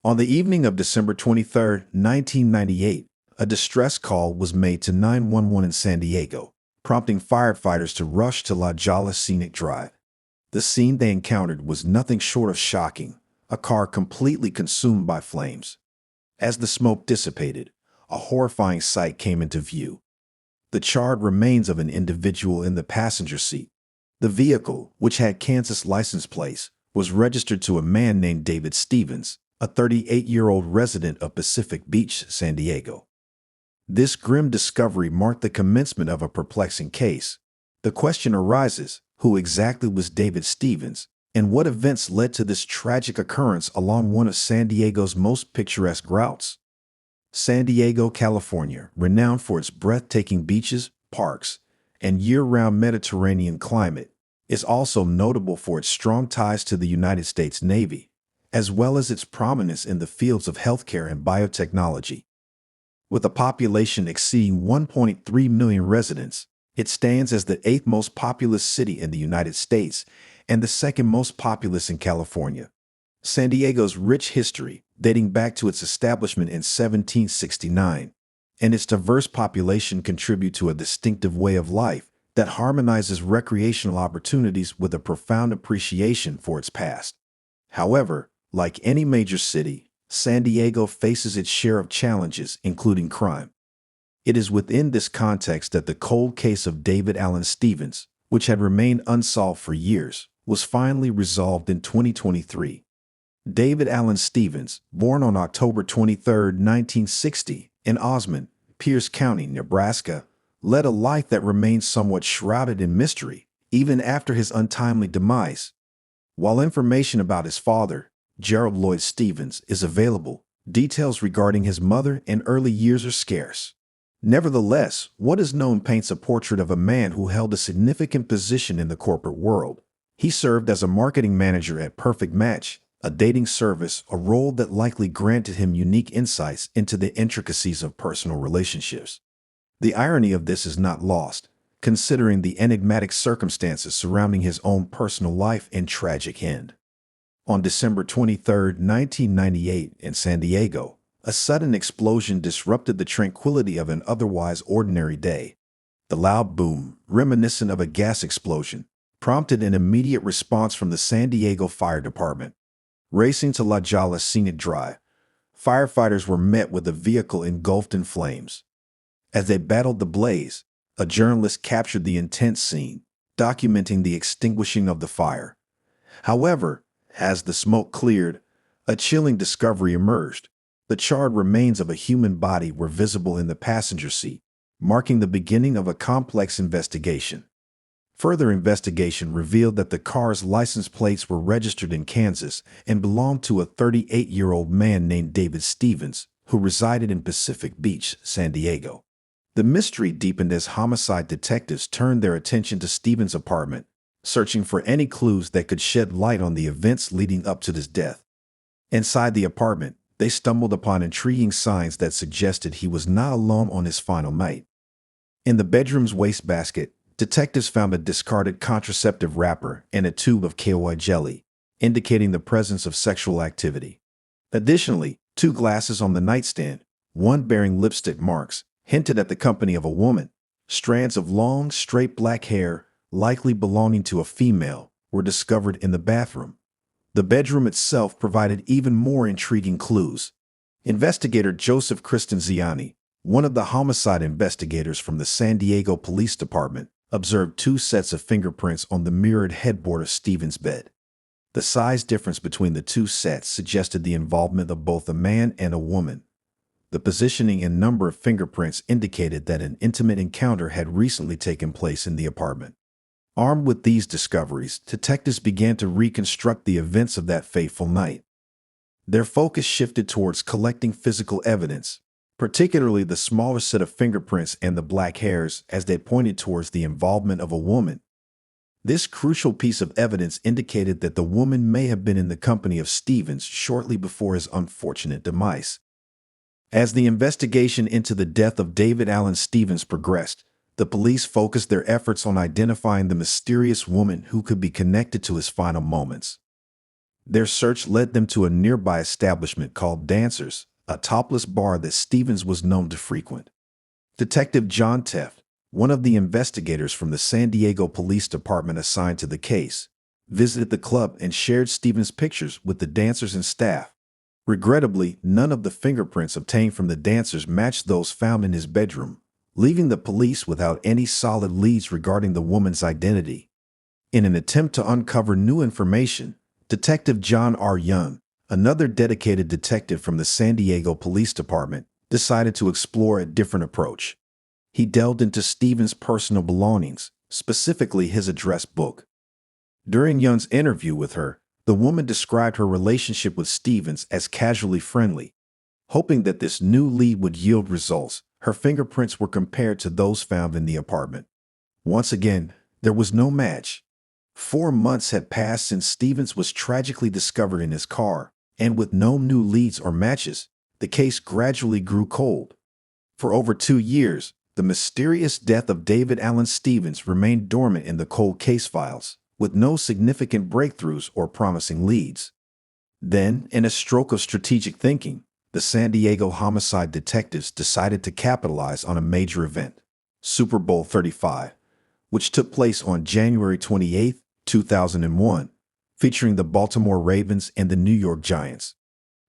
On the evening of December 23, 1998, a distress call was made to 911 in San Diego, prompting firefighters to rush to La Jolla Scenic Drive. The scene they encountered was nothing short of shocking, a car completely consumed by flames. As the smoke dissipated, a horrifying sight came into view. The charred remains of an individual in the passenger seat. The vehicle, which had Kansas license plates, was registered to a man named David Stevens, a 38-year-old resident of Pacific Beach, San Diego. This grim discovery marked the commencement of a perplexing case. The question arises, who exactly was David Stevens, and what events led to this tragic occurrence along one of San Diego's most picturesque routes? San Diego, California, renowned for its breathtaking beaches, parks, and year-round Mediterranean climate, is also notable for its strong ties to the United States Navy, as well as its prominence in the fields of healthcare and biotechnology. With a population exceeding 1.3 million residents, it stands as the eighth most populous city in the United States and the second most populous in California. San Diego's rich history, dating back to its establishment in 1769, and its diverse population contribute to a distinctive way of life that harmonizes recreational opportunities with a profound appreciation for its past. However, like any major city, San Diego faces its share of challenges, including crime. It is within this context that the cold case of David Allen Stevens, which had remained unsolved for years, was finally resolved in 2023. David Allen Stevens, born on October 23, 1960, in Osmond, Pierce County, Nebraska, led a life that remains somewhat shrouded in mystery, even after his untimely demise. While information about his father, Gerald Lloyd Stevens, is available, details regarding his mother and early years are scarce. Nevertheless, what is known paints a portrait of a man who held a significant position in the corporate world. He served as a marketing manager at Perfect Match, a dating service, a role that likely granted him unique insights into the intricacies of personal relationships. The irony of this is not lost, considering the enigmatic circumstances surrounding his own personal life and tragic end. On December 23, 1998, in San Diego, a sudden explosion disrupted the tranquility of an otherwise ordinary day. The loud boom, reminiscent of a gas explosion, prompted an immediate response from the San Diego Fire Department. Racing to La Jolla Scenic Drive, firefighters were met with the vehicle engulfed in flames. As they battled the blaze, a journalist captured the intense scene, documenting the extinguishing of the fire. However, as the smoke cleared, a chilling discovery emerged. The charred remains of a human body were visible in the passenger seat, marking the beginning of a complex investigation. Further investigation revealed that the car's license plates were registered in Kansas and belonged to a 38-year-old man named David Stevens, who resided in Pacific Beach, San Diego. The mystery deepened as homicide detectives turned their attention to Stevens' apartment, searching for any clues that could shed light on the events leading up to his death. Inside the apartment, they stumbled upon intriguing signs that suggested he was not alone on his final night. In the bedroom's wastebasket, detectives found a discarded contraceptive wrapper and a tube of KY jelly, indicating the presence of sexual activity. Additionally, 2 glasses on the nightstand, one bearing lipstick marks, hinted at the company of a woman. Strands of long, straight black hair, likely belonging to a female, were discovered in the bathroom. The bedroom itself provided even more intriguing clues. Investigator Joseph Cristanziani, one of the homicide investigators from the San Diego Police Department, observed 2 sets of fingerprints on the mirrored headboard of Stevens' bed. The size difference between the 2 sets suggested the involvement of both a man and a woman. The positioning and number of fingerprints indicated that an intimate encounter had recently taken place in the apartment. Armed with these discoveries, detectives began to reconstruct the events of that fateful night. Their focus shifted towards collecting physical evidence, particularly the smaller set of fingerprints and the black hairs, as they pointed towards the involvement of a woman. This crucial piece of evidence indicated that the woman may have been in the company of Stevens shortly before his unfortunate demise. As the investigation into the death of David Allen Stevens progressed, the police focused their efforts on identifying the mysterious woman who could be connected to his final moments. Their search led them to a nearby establishment called Dancers, a topless bar that Stevens was known to frequent. Detective John Teft, one of the investigators from the San Diego Police Department assigned to the case, visited the club and shared Stevens' pictures with the dancers and staff. Regrettably, none of the fingerprints obtained from the dancers matched those found in his bedroom, leaving the police without any solid leads regarding the woman's identity. In an attempt to uncover new information, Detective John R. Young, another dedicated detective from the San Diego Police Department, decided to explore a different approach. He delved into Stevens' personal belongings, specifically his address book. During Young's interview with her, the woman described her relationship with Stevens as casually friendly. Hoping that this new lead would yield results, her fingerprints were compared to those found in the apartment. Once again, there was no match. 4 months had passed since Stevens was tragically discovered in his car, and with no new leads or matches, the case gradually grew cold. For over 2 years, the mysterious death of David Allen Stevens remained dormant in the cold case files, with no significant breakthroughs or promising leads. Then, in a stroke of strategic thinking, the San Diego homicide detectives decided to capitalize on a major event, Super Bowl 35, which took place on January 28, 2001, featuring the Baltimore Ravens and the New York Giants.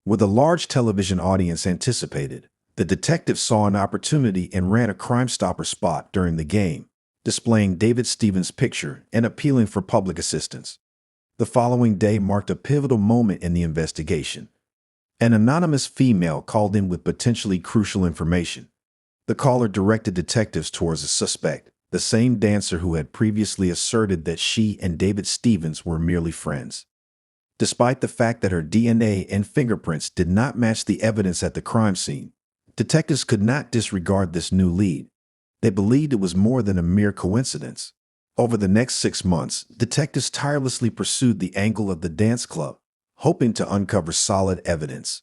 With a large television audience anticipated, the detectives saw an opportunity and ran a Crime Stopper spot during the game, displaying David Stevens' picture and appealing for public assistance. The following day marked a pivotal moment in the investigation. An anonymous female called in with potentially crucial information. The caller directed detectives towards a suspect, the same dancer who had previously asserted that she and David Stevens were merely friends. Despite the fact that her DNA and fingerprints did not match the evidence at the crime scene, detectives could not disregard this new lead. They believed it was more than a mere coincidence. Over the next 6 months, detectives tirelessly pursued the angle of the dance club, hoping to uncover solid evidence.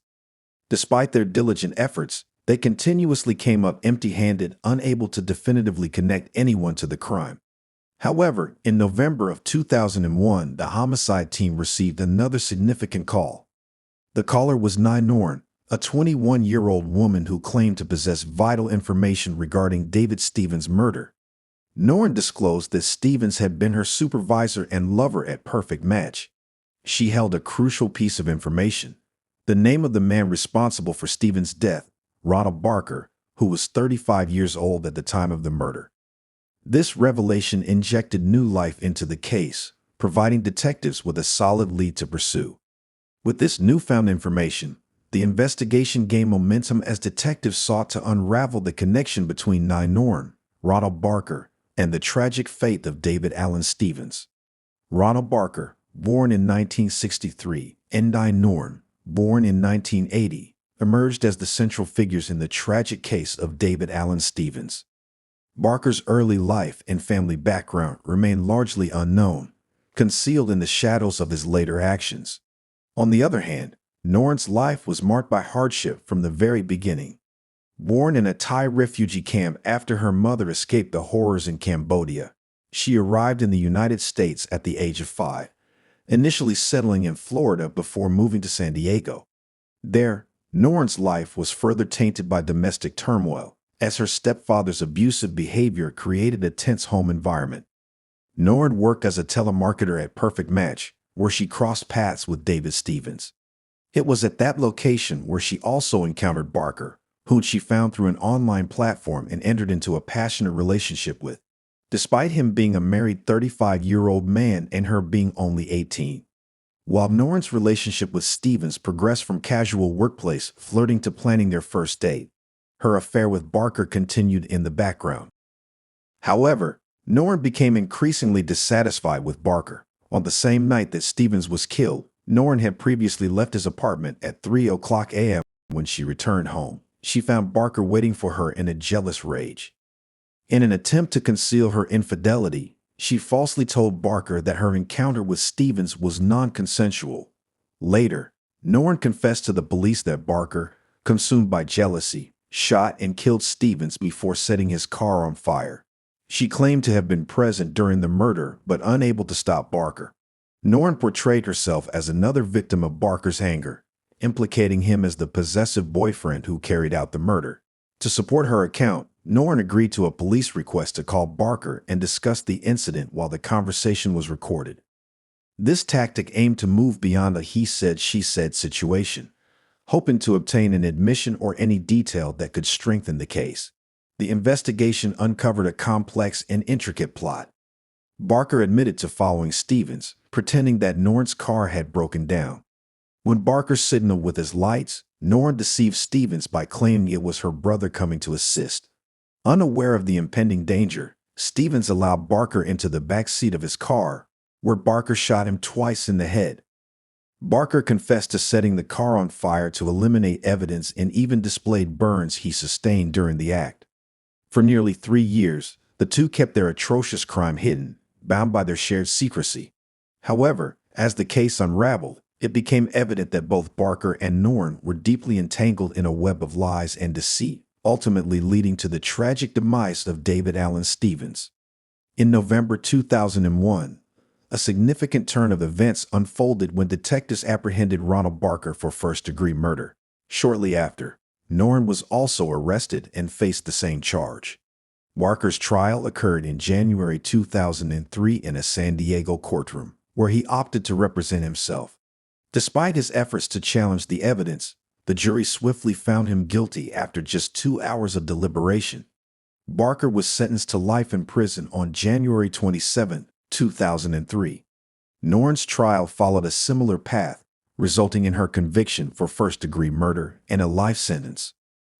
Despite their diligent efforts, they continuously came up empty-handed, unable to definitively connect anyone to the crime. However, in November of 2001, the homicide team received another significant call. The caller was Nye Norn, a 21-year-old woman who claimed to possess vital information regarding David Stevens' murder. Norn disclosed that Stevens had been her supervisor and lover at Perfect Match. She held a crucial piece of information: the name of the man responsible for Stevens' death, Ronald Barker, who was 35 years old at the time of the murder. This revelation injected new life into the case, providing detectives with a solid lead to pursue. With this newfound information, the investigation gained momentum as detectives sought to unravel the connection between Nye Norn, Ronald Barker, and the tragic fate of David Allen Stevens. Ronald Barker, born in 1963, and Nye Norn, born in 1980, emerged as the central figures in the tragic case of David Allen Stevens. Barker's early life and family background remain largely unknown, concealed in the shadows of his later actions. On the other hand, Norn's life was marked by hardship from the very beginning. Born in a Thai refugee camp after her mother escaped the horrors in Cambodia, she arrived in the United States at the age of 5, initially settling in Florida before moving to San Diego. There, Norn's life was further tainted by domestic turmoil, as her stepfather's abusive behavior created a tense home environment. Norn worked as a telemarketer at Perfect Match, where she crossed paths with David Stevens. It was at that location where she also encountered Barker, whom she found through an online platform and entered into a passionate relationship with, despite him being a married 35-year-old man and her being only 18. While Norn's relationship with Stevens progressed from casual workplace flirting to planning their first date, her affair with Barker continued in the background. However, Norn became increasingly dissatisfied with Barker. On the same night that Stevens was killed, Norn had previously left his apartment at 3:00 a.m. When she returned home, she found Barker waiting for her in a jealous rage. In an attempt to conceal her infidelity, she falsely told Barker that her encounter with Stevens was non-consensual. Later, Norn confessed to the police that Barker, consumed by jealousy, shot and killed Stevens before setting his car on fire. She claimed to have been present during the murder but unable to stop Barker. Norn portrayed herself as another victim of Barker's anger, implicating him as the possessive boyfriend who carried out the murder. To support her account, Norn agreed to a police request to call Barker and discuss the incident while the conversation was recorded. This tactic aimed to move beyond a he said, she said situation, hoping to obtain an admission or any detail that could strengthen the case. The investigation uncovered a complex and intricate plot. Barker admitted to following Stevens, pretending that Norn's car had broken down. When Barker signaled with his lights, Norn deceived Stevens by claiming it was her brother coming to assist. Unaware of the impending danger, Stevens allowed Barker into the back seat of his car, where Barker shot him twice in the head. Barker confessed to setting the car on fire to eliminate evidence and even displayed burns he sustained during the act. For nearly 3 years, the two kept their atrocious crime hidden, bound by their shared secrecy. However, as the case unraveled, it became evident that both Barker and Norn were deeply entangled in a web of lies and deceit, ultimately leading to the tragic demise of David Allen Stevens. In November 2001, a significant turn of events unfolded when detectives apprehended Ronald Barker for first-degree murder. Shortly after, Norn was also arrested and faced the same charge. Barker's trial occurred in January 2003 in a San Diego courtroom, where he opted to represent himself. Despite his efforts to challenge the evidence, the jury swiftly found him guilty after just 2 hours of deliberation. Barker was sentenced to life in prison on January 27, 2003. Norn's trial followed a similar path, resulting in her conviction for first-degree murder and a life sentence.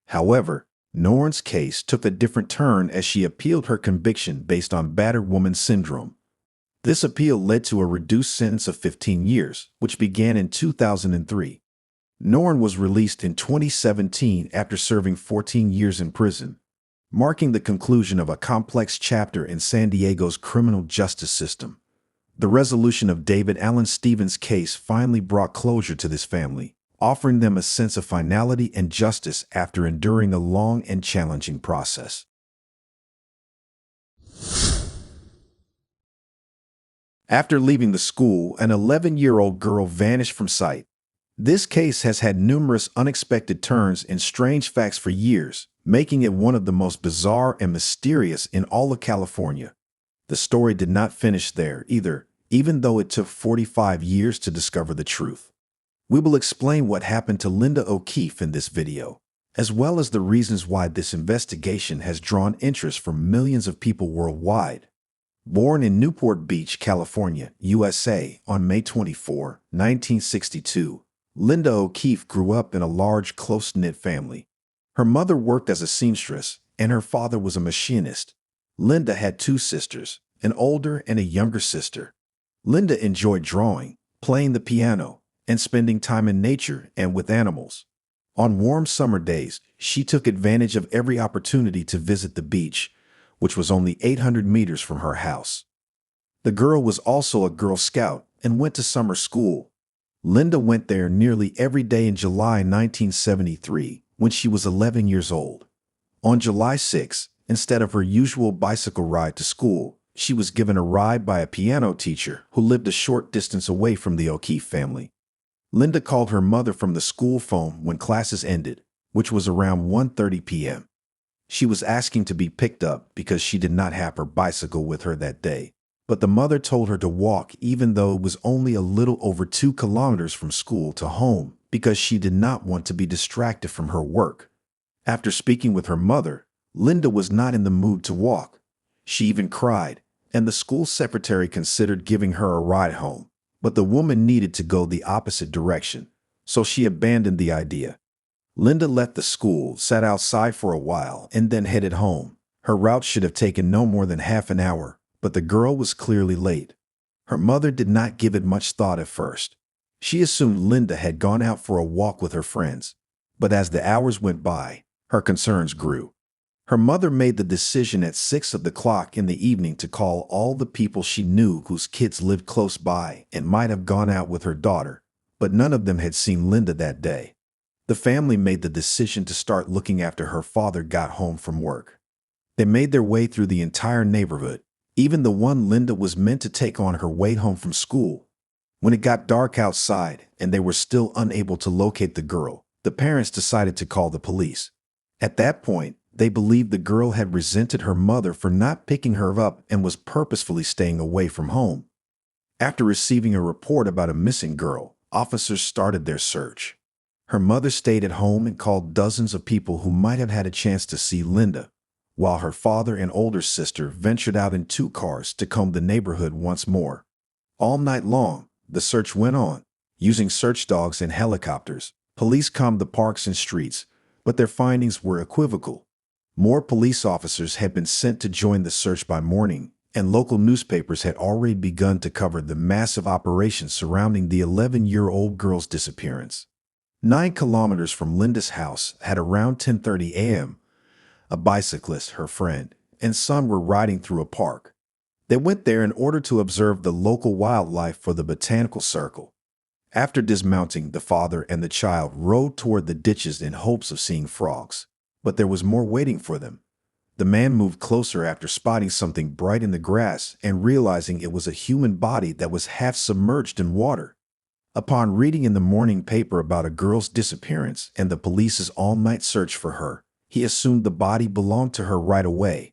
However, Norn's case took a different turn as she appealed her conviction based on battered woman syndrome. This appeal led to a reduced sentence of 15 years, which began in 2003. Norn was released in 2017 after serving 14 years in prison, marking the conclusion of a complex chapter in San Diego's criminal justice system. The resolution of David Allen Stevens' case finally brought closure to this family, offering them a sense of finality and justice after enduring a long and challenging process. After leaving the school, an 11-year-old girl vanished from sight. This case has had numerous unexpected turns and strange facts for years, making it one of the most bizarre and mysterious in all of California. The story did not finish there either, even though it took 45 years to discover the truth. We will explain what happened to Linda O'Keefe in this video, as well as the reasons why this investigation has drawn interest from millions of people worldwide. Born in Newport Beach, California, USA, on May 24, 1962, Linda O'Keefe grew up in a large, close-knit family. Her mother worked as a seamstress, and her father was a machinist. Linda had 2 sisters, an older and a younger sister. Linda enjoyed drawing, playing the piano, and spending time in nature and with animals. On warm summer days, she took advantage of every opportunity to visit the beach, which was only 800 meters from her house. The girl was also a Girl Scout and went to summer school. Linda went there nearly every day in July 1973, when she was 11 years old. On July 6, instead of her usual bicycle ride to school, she was given a ride by a piano teacher who lived a short distance away from the O'Keefe family. Linda called her mother from the school phone when classes ended, which was around 1:30 p.m. She was asking to be picked up because she did not have her bicycle with her that day, but the mother told her to walk even though it was only a little over 2 kilometers from school to home because she did not want to be distracted from her work. After speaking with her mother, Linda was not in the mood to walk. She even cried, and the school secretary considered giving her a ride home, but the woman needed to go the opposite direction, so she abandoned the idea. Linda left the school, sat outside for a while, and then headed home. Her route should have taken no more than half an hour, but the girl was clearly late. Her mother did not give it much thought at first. She assumed Linda had gone out for a walk with her friends, but as the hours went by, her concerns grew. Her mother made the decision at 6 o'clock in the evening to call all the people she knew whose kids lived close by and might have gone out with her daughter, but none of them had seen Linda that day. The family made the decision to start looking after her father got home from work. They made their way through the entire neighborhood, even the one Linda was meant to take on her way home from school. When it got dark outside and they were still unable to locate the girl, the parents decided to call the police. At that point, they believed the girl had resented her mother for not picking her up and was purposefully staying away from home. After receiving a report about a missing girl, officers started their search. Her mother stayed at home and called dozens of people who might have had a chance to see Linda, while her father and older sister ventured out in 2 cars to comb the neighborhood once more. All night long, the search went on. Using search dogs and helicopters, police combed the parks and streets, but their findings were equivocal. More police officers had been sent to join the search by morning, and local newspapers had already begun to cover the massive operation surrounding the 11-year-old girl's disappearance. 9 kilometers from Linda's house, at around 10:30 a.m., a bicyclist, her friend, and son were riding through a park. They went there in order to observe the local wildlife for the botanical circle. After dismounting, the father and the child rode toward the ditches in hopes of seeing frogs. But there was more waiting for them. The man moved closer after spotting something bright in the grass and realizing it was a human body that was half submerged in water. Upon reading in the morning paper about a girl's disappearance and the police's all-night search for her, he assumed the body belonged to her right away.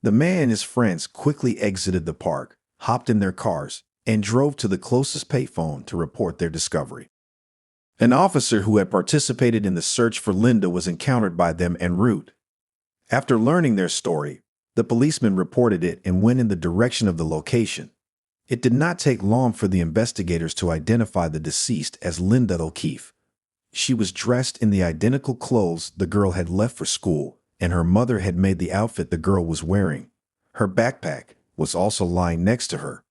The man and his friends quickly exited the park, hopped in their cars, and drove to the closest payphone to report their discovery. An officer who had participated in the search for Linda was encountered by them en route. After learning their story, the policeman reported it and went in the direction of the location. It did not take long for the investigators to identify the deceased as Linda O'Keefe. She was dressed in the identical clothes the girl had left for school, and her mother had made the outfit the girl was wearing. Her backpack was also lying next to her,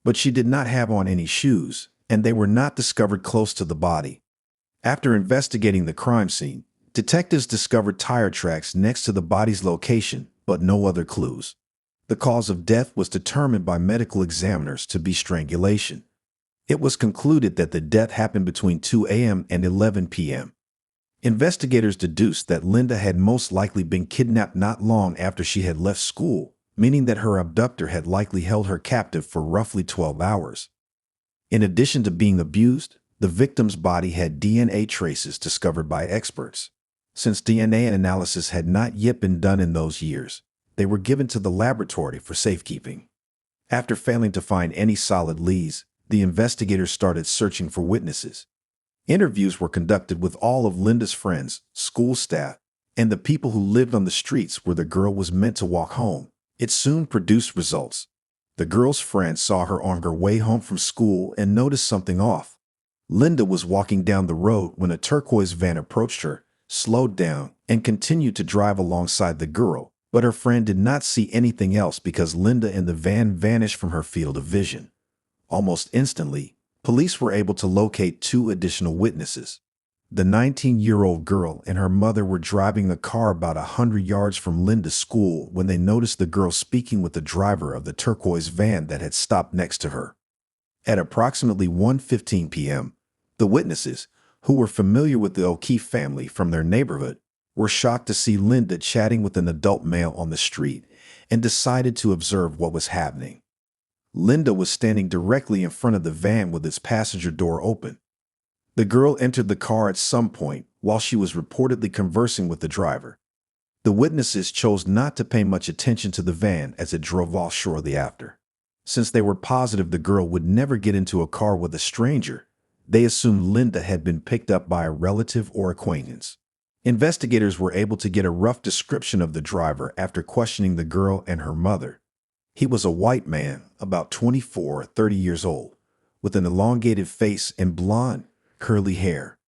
but she did not have on any shoes, and they were not discovered close to the body. After investigating the crime scene, detectives discovered tire tracks next to the body's location, but no other clues. The cause of death was determined by medical examiners to be strangulation. It was concluded that the death happened between 2 a.m. and 11 p.m. Investigators deduced that Linda had most likely been kidnapped not long after she had left school, meaning that her abductor had likely held her captive for roughly 12 hours. In addition to being abused, the victim's body had DNA traces discovered by experts. Since DNA analysis had not yet been done in those years, they were given to the laboratory for safekeeping. After failing to find any solid leads, the investigators started searching for witnesses. Interviews were conducted with all of Linda's friends, school staff, and the people who lived on the streets where the girl was meant to walk home. It soon produced results. The girl's friends saw her on her way home from school and noticed something off. Linda was walking down the road when a turquoise van approached her, slowed down, and continued to drive alongside the girl, but her friend did not see anything else because Linda and the van vanished from her field of vision. Almost instantly, police were able to locate 2 additional witnesses. The 19-year-old girl and her mother were driving a car about 100 yards from Linda's school when they noticed the girl speaking with the driver of the turquoise van that had stopped next to her. At approximately 1:15 p.m., the witnesses, who were familiar with the O'Keefe family from their neighborhood, were shocked to see Linda chatting with an adult male on the street and decided to observe what was happening. Linda was standing directly in front of the van with its passenger door open. The girl entered the car at some point while she was reportedly conversing with the driver. The witnesses chose not to pay much attention to the van as it drove off shortly after. Since they were positive the girl would never get into a car with a stranger, they assumed Linda had been picked up by a relative or acquaintance. Investigators were able to get a rough description of the driver after questioning the girl and her mother. He was a white man, about 24 or 30 years old, with an elongated face and blonde, curly hair.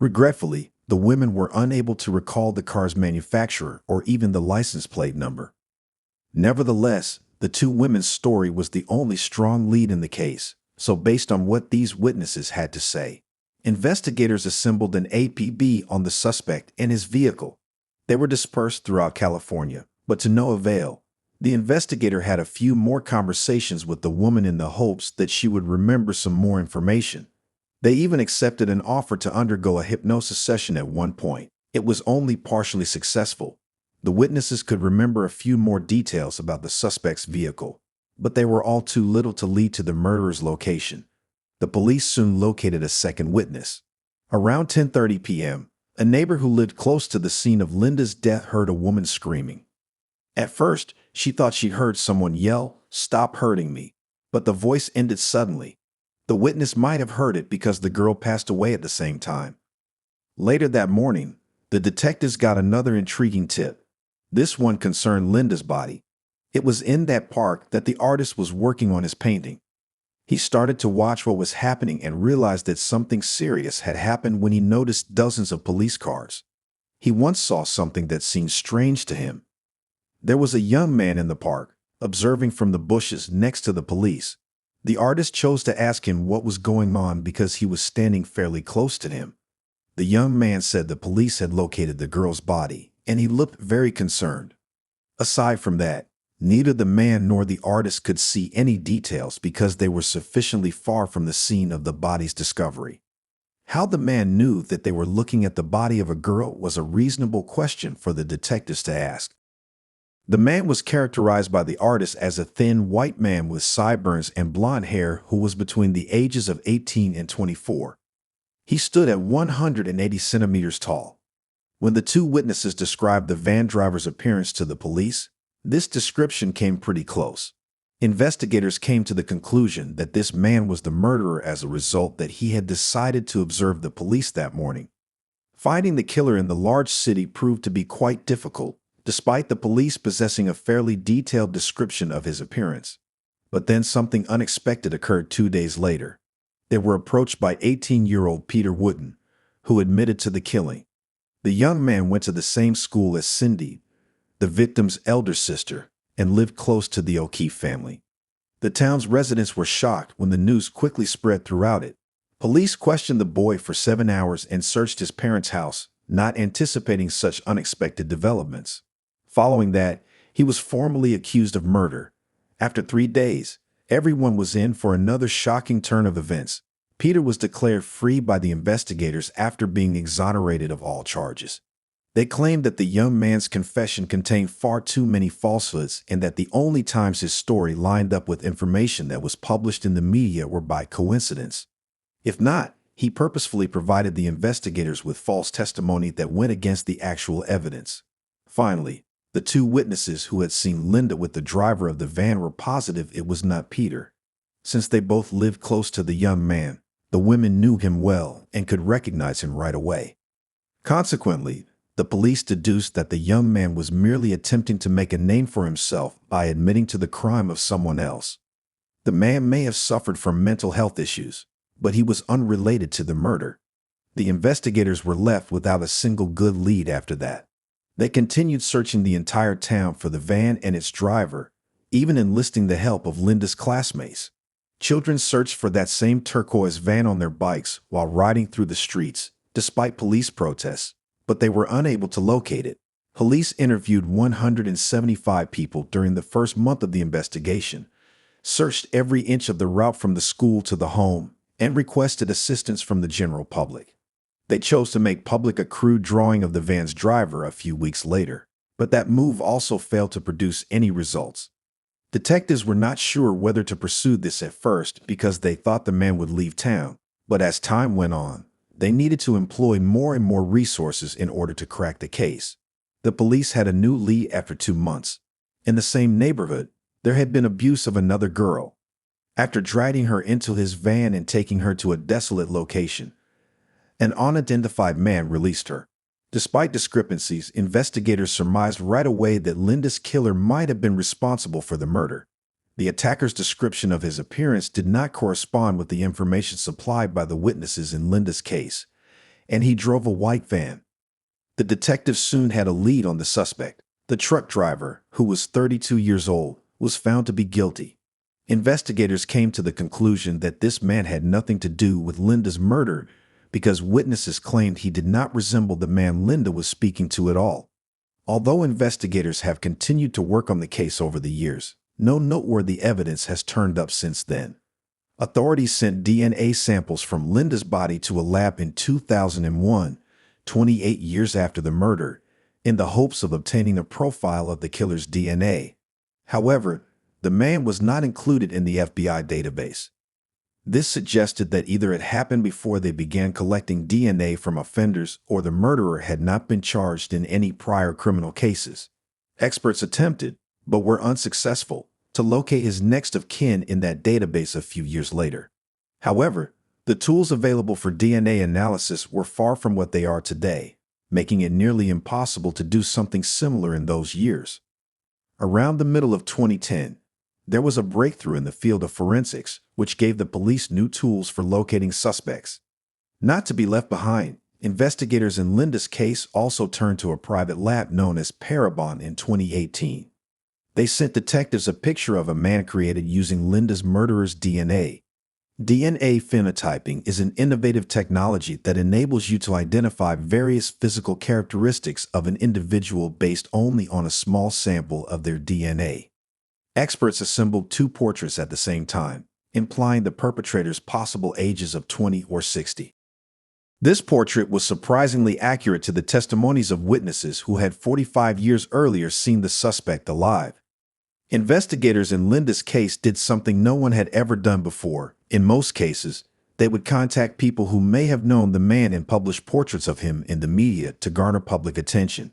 Regretfully, the women were unable to recall the car's manufacturer or even the license plate number. Nevertheless, the 2 women's story was the only strong lead in the case, so based on what these witnesses had to say, investigators assembled an APB on the suspect and his vehicle. They were dispersed throughout California, but to no avail. The investigator had a few more conversations with the woman in the hopes that she would remember some more information. They even accepted an offer to undergo a hypnosis session at one point. It was only partially successful. The witnesses could remember a few more details about the suspect's vehicle, but they were all too little to lead to the murderer's location. The police soon located a second witness. Around 10:30 p.m., a neighbor who lived close to the scene of Linda's death heard a woman screaming. At first, she thought she heard someone yell, "Stop hurting me," but the voice ended suddenly. The witness might have heard it because the girl passed away at the same time. Later that morning, the detectives got another intriguing tip. This one concerned Linda's body. It was in that park that the artist was working on his painting. He started to watch what was happening and realized that something serious had happened when he noticed dozens of police cars. He once saw something that seemed strange to him. There was a young man in the park, observing from the bushes next to the police. The artist chose to ask him what was going on because he was standing fairly close to him. The young man said the police had located the girl's body, and he looked very concerned. Aside from that, neither the man nor the artist could see any details because they were sufficiently far from the scene of the body's discovery. How the man knew that they were looking at the body of a girl was a reasonable question for the detectives to ask. The man was characterized by the artist as a thin white man with sideburns and blonde hair who was between the ages of 18 and 24. He stood at 180 centimeters tall. When the two witnesses described the van driver's appearance to the police, this description came pretty close. Investigators came to the conclusion that this man was the murderer as a result that he had decided to observe the police that morning. Finding the killer in the large city proved to be quite difficult, despite the police possessing a fairly detailed description of his appearance. But then something unexpected occurred 2 days later. They were approached by 18-year-old Peter Wooden, who admitted to the killing. The young man went to the same school as Cindy, the victim's elder sister, and lived close to the O'Keefe family. The town's residents were shocked when the news quickly spread throughout it. Police questioned the boy for 7 hours and searched his parents' house, not anticipating such unexpected developments. Following that, he was formally accused of murder. After 3 days, everyone was in for another shocking turn of events. Peter was declared free by the investigators after being exonerated of all charges. They claimed that the young man's confession contained far too many falsehoods and that the only times his story lined up with information that was published in the media were by coincidence. If not, he purposefully provided the investigators with false testimony that went against the actual evidence. Finally, the two witnesses who had seen Linda with the driver of the van were positive it was not Peter. Since they both lived close to the young man, the women knew him well and could recognize him right away. Consequently, the police deduced that the young man was merely attempting to make a name for himself by admitting to the crime of someone else. The man may have suffered from mental health issues, but he was unrelated to the murder. The investigators were left without a single good lead after that. They continued searching the entire town for the van and its driver, even enlisting the help of Linda's classmates. Children searched for that same turquoise van on their bikes while riding through the streets, despite police protests, but they were unable to locate it. Police interviewed 175 people during the first month of the investigation, searched every inch of the route from the school to the home, and requested assistance from the general public. They chose to make public a crude drawing of the van's driver a few weeks later, but that move also failed to produce any results. Detectives were not sure whether to pursue this at first because they thought the man would leave town, but as time went on, they needed to employ more and more resources in order to crack the case. The police had a new lead after 2 months. In the same neighborhood, there had been abuse of another girl. After dragging her into his van and taking her to a desolate location, an unidentified man released her. Despite discrepancies, investigators surmised right away that Linda's killer might have been responsible for the murder. The attacker's description of his appearance did not correspond with the information supplied by the witnesses in Linda's case, and he drove a white van. The detectives soon had a lead on the suspect. The truck driver, who was 32 years old, was found to be guilty. Investigators came to the conclusion that this man had nothing to do with Linda's murder because witnesses claimed he did not resemble the man Linda was speaking to at all. Although investigators have continued to work on the case over the years, no noteworthy evidence has turned up since then. Authorities sent DNA samples from Linda's body to a lab in 2001, 28 years after the murder, in the hopes of obtaining a profile of the killer's DNA. However, the man was not included in the FBI database. This suggested that either it happened before they began collecting DNA from offenders or the murderer had not been charged in any prior criminal cases. Experts attempted, but were unsuccessful, to locate his next of kin in that database a few years later. However, the tools available for DNA analysis were far from what they are today, making it nearly impossible to do something similar in those years. Around the middle of 2010, there was a breakthrough in the field of forensics, which gave the police new tools for locating suspects. Not to be left behind, investigators in Linda's case also turned to a private lab known as Parabon in 2018. They sent detectives a picture of a man created using Linda's murderer's DNA. DNA phenotyping is an innovative technology that enables you to identify various physical characteristics of an individual based only on a small sample of their DNA. Experts assembled two portraits at the same time, implying the perpetrator's possible ages of 20 or 60. This portrait was surprisingly accurate to the testimonies of witnesses who had 45 years earlier seen the suspect alive. Investigators in Linda's case did something no one had ever done before. In most cases, they would contact people who may have known the man and publish portraits of him in the media to garner public attention.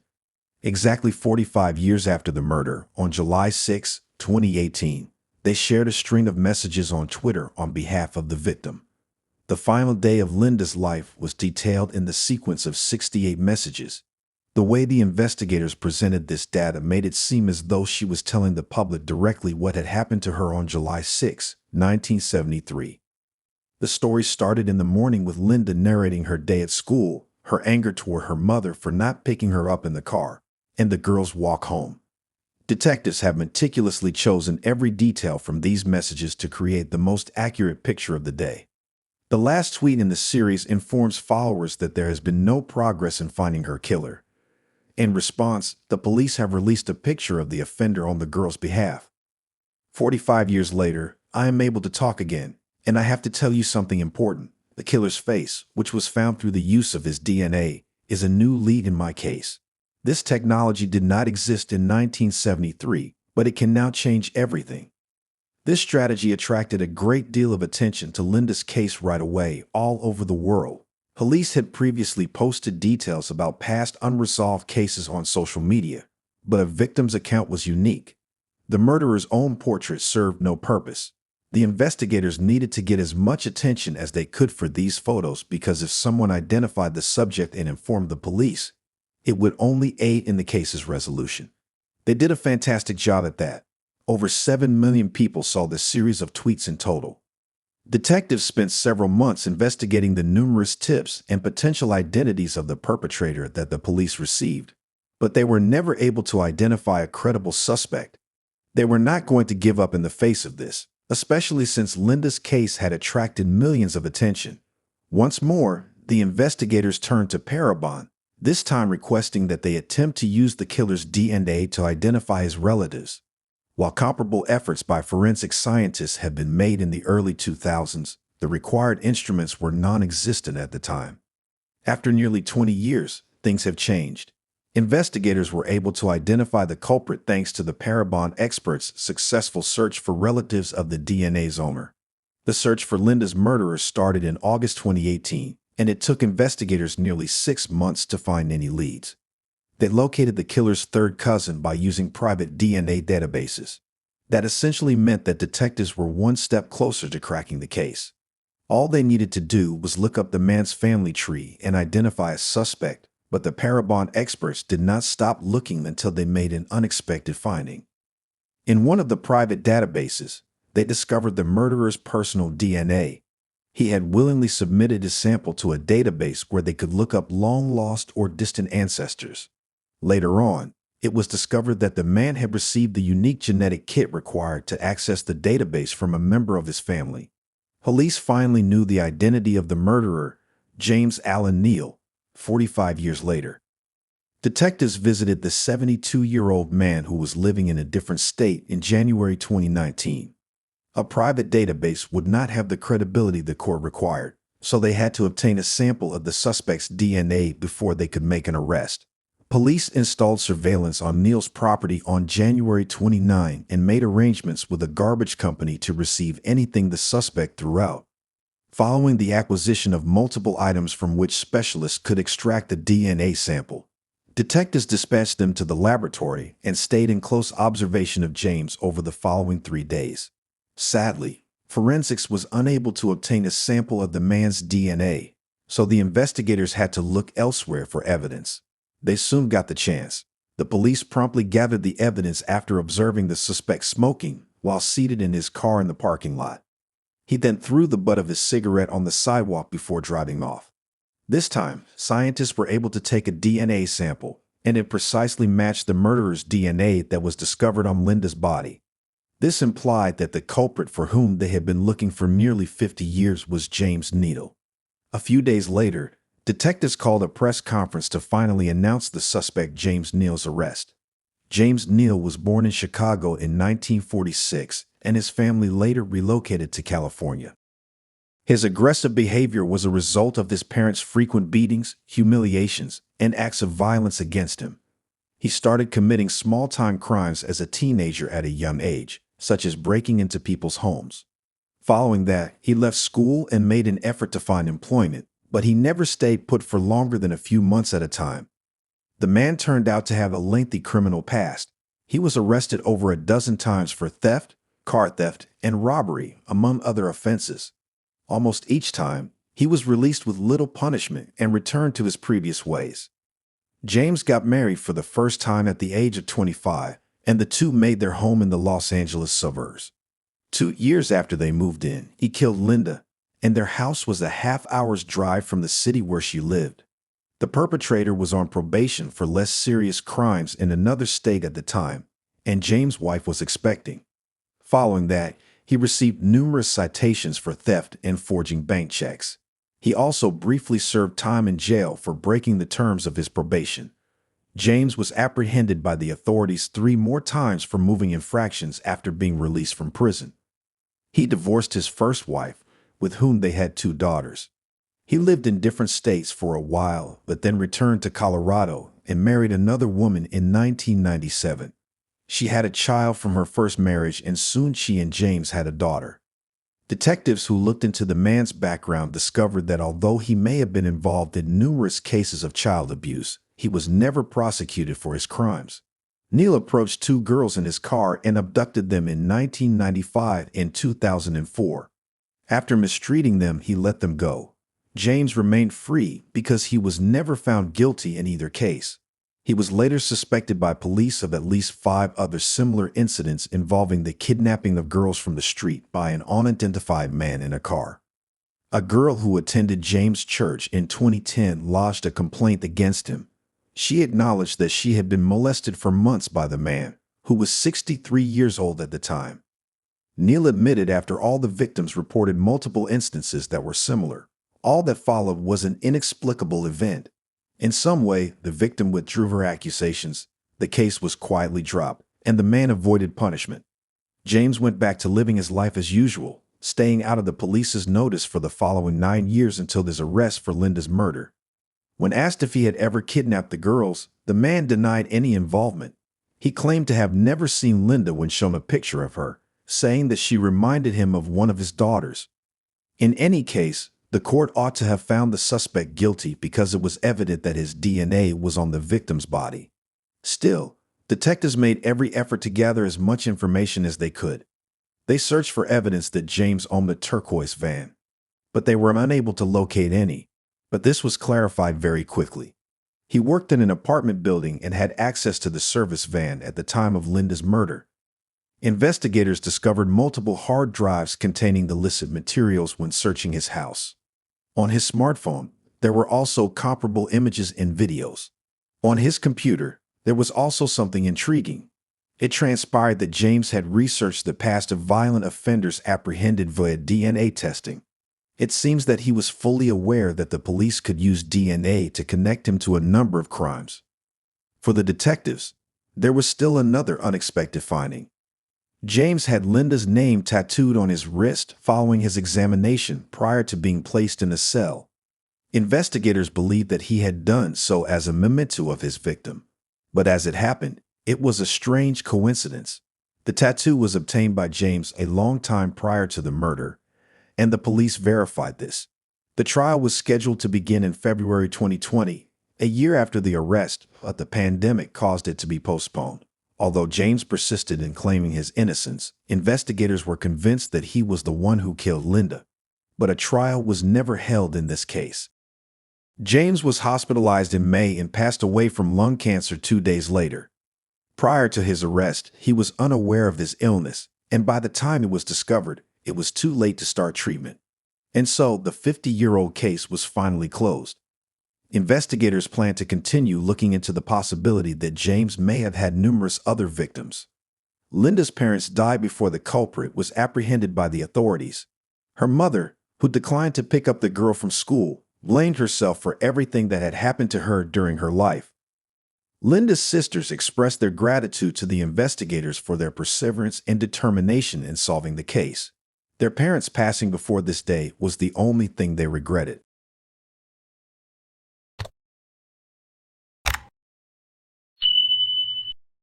Exactly 45 years after the murder, on July 6, 2018, they shared a string of messages on Twitter on behalf of the victim. The final day of Linda's life was detailed in the sequence of 68 messages. The way the investigators presented this data made it seem as though she was telling the public directly what had happened to her on July 6, 1973. The story started in the morning with Linda narrating her day at school, her anger toward her mother for not picking her up in the car, and the girls' walk home. Detectives have meticulously chosen every detail from these messages to create the most accurate picture of the day. The last tweet in the series informs followers that there has been no progress in finding her killer. In response, the police have released a picture of the offender on the girl's behalf. 45 years later, I am able to talk again, and I have to tell you something important. The killer's face, which was found through the use of his DNA, is a new lead in my case. This technology did not exist in 1973, but it can now change everything. This strategy attracted a great deal of attention to Linda's case right away, all over the world. Police had previously posted details about past unresolved cases on social media, but a victim's account was unique. The murderer's own portrait served no purpose. The investigators needed to get as much attention as they could for these photos because if someone identified the subject and informed the police, it would only aid in the case's resolution. They did a fantastic job at that. Over 7 million people saw this series of tweets in total. Detectives spent several months investigating the numerous tips and potential identities of the perpetrator that the police received, but they were never able to identify a credible suspect. They were not going to give up in the face of this, especially since Linda's case had attracted millions of attention. Once more, the investigators turned to Parabon, this time requesting that they attempt to use the killer's DNA to identify his relatives. While comparable efforts by forensic scientists had been made in the early 2000s, the required instruments were non-existent at the time. After nearly 20 years, things have changed. Investigators were able to identify the culprit thanks to the Parabon experts' successful search for relatives of the DNA's owner. The search for Linda's murderer started in August 2018, and it took investigators nearly 6 months to find any leads. They located the killer's third cousin by using private DNA databases. That essentially meant that detectives were one step closer to cracking the case. All they needed to do was look up the man's family tree and identify a suspect, but the Parabon experts did not stop looking until they made an unexpected finding. In one of the private databases, they discovered the murderer's personal DNA. He had willingly submitted his sample to a database where they could look up long-lost or distant ancestors. Later on, it was discovered that the man had received the unique genetic kit required to access the database from a member of his family. Police finally knew the identity of the murderer, James Allen Neal, 45 years later. Detectives visited the 72-year-old man who was living in a different state in January 2019. A private database would not have the credibility the court required, so they had to obtain a sample of the suspect's DNA before they could make an arrest. Police installed surveillance on Neal's property on January 29 and made arrangements with a garbage company to receive anything the suspect threw out. following the acquisition of multiple items from which specialists could extract the DNA sample. Detectives dispatched them to the laboratory and stayed in close observation of James over the following 3 days. Sadly, forensics was unable to obtain a sample of the man's DNA, so the investigators had to look elsewhere for evidence. They soon got the chance. The police promptly gathered the evidence after observing the suspect smoking while seated in his car in the parking lot. He then threw the butt of his cigarette on the sidewalk before driving off. This time, scientists were able to take a DNA sample, and it precisely matched the murderer's DNA that was discovered on Linda's body. This implied that the culprit for whom they had been looking for nearly 50 years was James Needle. A few days later, detectives called a press conference to finally announce the suspect James Neal's arrest. James Neal was born in Chicago in 1946, and his family later relocated to California. His aggressive behavior was a result of his parents' frequent beatings, humiliations, and acts of violence against him. He started committing small-time crimes as a teenager at a young age, such as breaking into people's homes. Following that, he left school and made an effort to find employment, but he never stayed put for longer than a few months at a time. The man turned out to have a lengthy criminal past. He was arrested over a dozen times for theft, car theft, and robbery, among other offenses. Almost each time, he was released with little punishment and returned to his previous ways. James got married for the first time at the age of 25, and the two made their home in the Los Angeles suburbs. 2 years after they moved in, he killed Linda, and their house was a half-hour's drive from the city where she lived. The perpetrator was on probation for less serious crimes in another state at the time, and James' wife was expecting. Following that, he received numerous citations for theft and forging bank checks. He also briefly served time in jail for breaking the terms of his probation. James was apprehended by the authorities 3 more times for moving infractions after being released from prison. He divorced his first wife, with whom they had 2 daughters. He lived in different states for a while, but then returned to Colorado and married another woman in 1997. She had a child from her first marriage, and soon she and James had a daughter. Detectives who looked into the man's background discovered that although he may have been involved in numerous cases of child abuse, he was never prosecuted for his crimes. Neal approached 2 girls in his car and abducted them in 1995 and 2004. After mistreating them, he let them go. James remained free because he was never found guilty in either case. He was later suspected by police of at least 5 other similar incidents involving the kidnapping of girls from the street by an unidentified man in a car. A girl who attended James' church in 2010 lodged a complaint against him. She acknowledged that she had been molested for months by the man, who was 63 years old at the time. Neal admitted after all the victims reported multiple instances that were similar. All that followed was an inexplicable event. In some way, the victim withdrew her accusations, the case was quietly dropped, and the man avoided punishment. James went back to living his life as usual, staying out of the police's notice for the following 9 years until his arrest for Linda's murder. When asked if he had ever kidnapped the girls, the man denied any involvement. He claimed to have never seen Linda when shown a picture of her, saying that she reminded him of one of his daughters. In any case, the court ought to have found the suspect guilty because it was evident that his DNA was on the victim's body. Still, detectives made every effort to gather as much information as they could. They searched for evidence that James owned the turquoise van, but they were unable to locate any. But this was clarified very quickly. He worked in an apartment building and had access to the service van at the time of Linda's murder. Investigators discovered multiple hard drives containing the illicit materials when searching his house. On his smartphone, there were also comparable images and videos. On his computer, there was also something intriguing. It transpired that James had researched the past of violent offenders apprehended via DNA testing. It seems that he was fully aware that the police could use DNA to connect him to a number of crimes. For the detectives, there was still another unexpected finding. James had Linda's name tattooed on his wrist following his examination prior to being placed in a cell. Investigators believed that he had done so as a memento of his victim. But as it happened, it was a strange coincidence. The tattoo was obtained by James a long time prior to the murder, and the police verified this. The trial was scheduled to begin in February 2020, a year after the arrest, but the pandemic caused it to be postponed. Although James persisted in claiming his innocence, investigators were convinced that he was the one who killed Linda. But a trial was never held in this case. James was hospitalized in May and passed away from lung cancer 2 days later. Prior to his arrest, he was unaware of his illness, and by the time it was discovered, it was too late to start treatment. And so, the 50-year-old case was finally closed. Investigators plan to continue looking into the possibility that James may have had numerous other victims. Linda's parents died before the culprit was apprehended by the authorities. Her mother, who declined to pick up the girl from school, blamed herself for everything that had happened to her during her life. Linda's sisters expressed their gratitude to the investigators for their perseverance and determination in solving the case. Their parents' passing before this day was the only thing they regretted.